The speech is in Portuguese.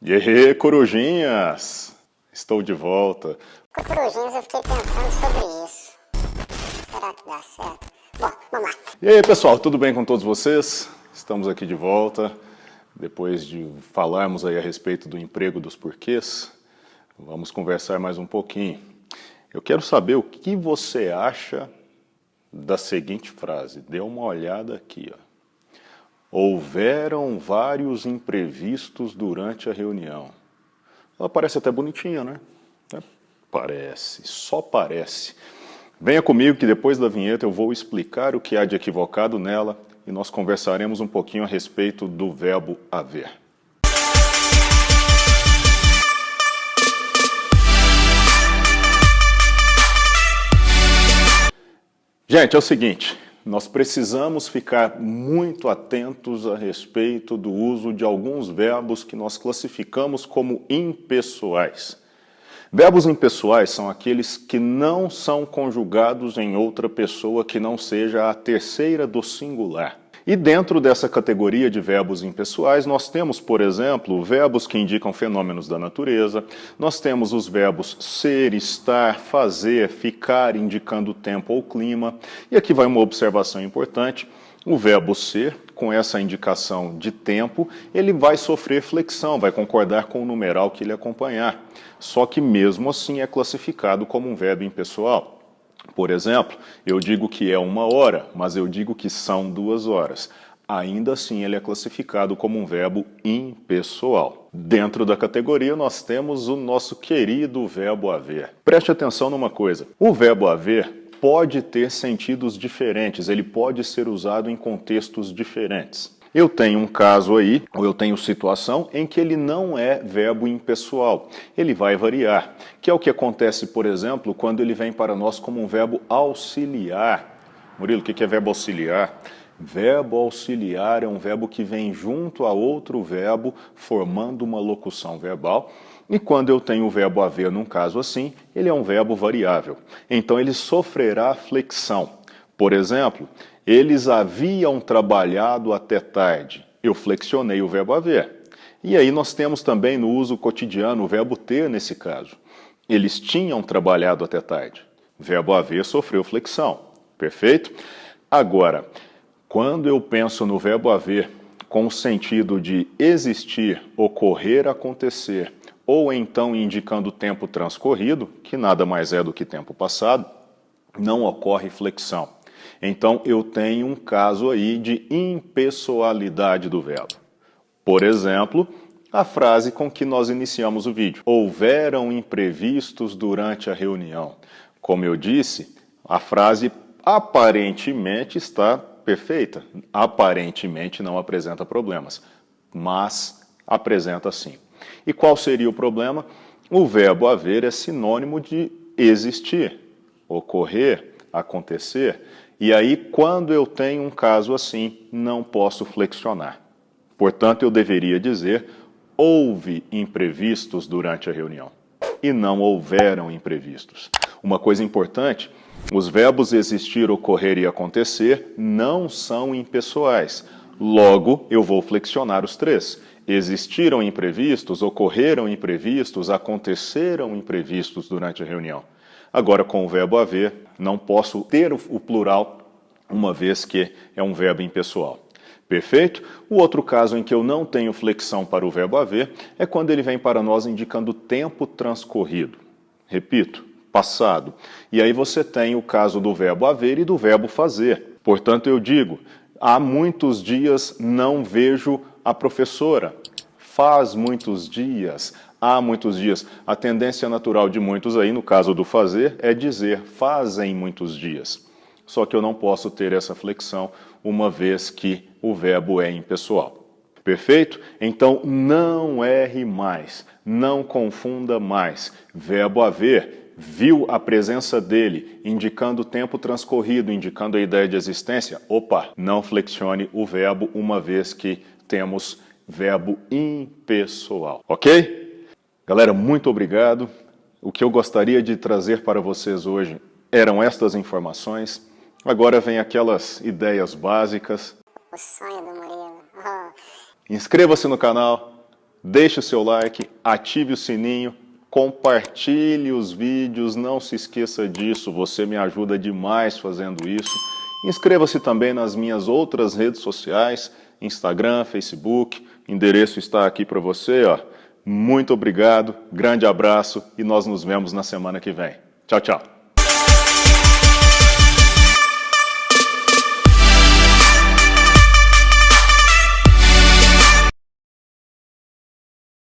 E aí, corujinhas! Estou de volta. Corujinhas, eu fiquei pensando sobre isso. Será que dá certo? Bom, vamos lá. E aí, pessoal, tudo bem com todos vocês? Estamos aqui de volta, depois de falarmos aí a respeito do emprego dos porquês. Vamos conversar mais um pouquinho. Eu quero saber o que você acha da seguinte frase. Dê uma olhada aqui, ó. Houveram vários imprevistos durante a reunião. Ela parece até bonitinha, né? Parece, só parece. Venha comigo que depois da vinheta eu vou explicar o que há de equivocado nela e nós conversaremos um pouquinho a respeito do verbo haver. Gente, é o seguinte, nós precisamos ficar muito atentos a respeito do uso de alguns verbos que nós classificamos como impessoais. Verbos impessoais são aqueles que não são conjugados em outra pessoa que não seja a terceira do singular. E dentro dessa categoria de verbos impessoais, nós temos, por exemplo, verbos que indicam fenômenos da natureza, nós temos os verbos ser, estar, fazer, ficar, indicando tempo ou clima. E aqui vai uma observação importante. O verbo ser, com essa indicação de tempo, ele vai sofrer flexão, vai concordar com o numeral que ele acompanhar. Só que mesmo assim é classificado como um verbo impessoal. Por exemplo, eu digo que é 1 hora, mas eu digo que são 2 horas. Ainda assim ele é classificado como um verbo impessoal. Dentro da categoria nós temos o nosso querido verbo haver. Preste atenção numa coisa, o verbo haver pode ter sentidos diferentes, ele pode ser usado em contextos diferentes. Eu tenho um caso aí, ou eu tenho situação, em que ele não é verbo impessoal. Ele vai variar, que é o que acontece, por exemplo, quando ele vem para nós como um verbo auxiliar. Murilo, o que é verbo auxiliar? Verbo auxiliar é um verbo que vem junto a outro verbo, formando uma locução verbal. E quando eu tenho o verbo haver num caso assim, ele é um verbo variável. Então ele sofrerá flexão. Por exemplo, eles haviam trabalhado até tarde. Eu flexionei o verbo haver. E aí nós temos também no uso cotidiano o verbo ter nesse caso. Eles tinham trabalhado até tarde. O verbo haver sofreu flexão. Perfeito? Agora, quando eu penso no verbo haver com o sentido de existir, ocorrer, acontecer, ou então indicando tempo transcorrido, que nada mais é do que tempo passado, não ocorre flexão. Então eu tenho um caso aí de impessoalidade do verbo. Por exemplo, a frase com que nós iniciamos o vídeo. Houveram imprevistos durante a reunião. Como eu disse, a frase aparentemente está perfeita. Aparentemente não apresenta problemas, mas apresenta sim. E qual seria o problema? O verbo haver é sinônimo de existir, ocorrer, acontecer. E aí, quando eu tenho um caso assim, não posso flexionar. Portanto, eu deveria dizer, houve imprevistos durante a reunião. E não houveram imprevistos. Uma coisa importante, os verbos existir, ocorrer e acontecer não são impessoais. Logo, eu vou flexionar os três. Existiram imprevistos, ocorreram imprevistos, aconteceram imprevistos durante a reunião. Agora, com o verbo haver, não posso ter o plural, uma vez que é um verbo impessoal. Perfeito? O outro caso em que eu não tenho flexão para o verbo haver é quando ele vem para nós indicando tempo transcorrido. Repito, passado. E aí você tem o caso do verbo haver e do verbo fazer. Portanto, eu digo, há muitos dias não vejo a professora. Faz muitos dias, há muitos dias. A tendência natural de muitos aí, no caso do fazer, é dizer fazem muitos dias. Só que eu não posso ter essa flexão, uma vez que o verbo é impessoal. Perfeito? Então, não erre mais, não confunda mais. Verbo haver, viu a presença dele, indicando o tempo transcorrido, indicando a ideia de existência. Opa, não flexione o verbo, uma vez que temos verbo impessoal. Ok? Galera, muito obrigado. O que eu gostaria de trazer para vocês hoje eram estas informações. Agora vem aquelas ideias básicas. O sonho do Murilo. Inscreva-se no canal, Deixe o seu like, ative o sininho, compartilhe os vídeos, não se esqueça disso, você me ajuda demais fazendo isso. Inscreva-se também nas minhas outras redes sociais, Instagram, Facebook, o endereço está aqui para você, ó. Muito obrigado, grande abraço e nós nos vemos na semana que vem. Tchau, tchau.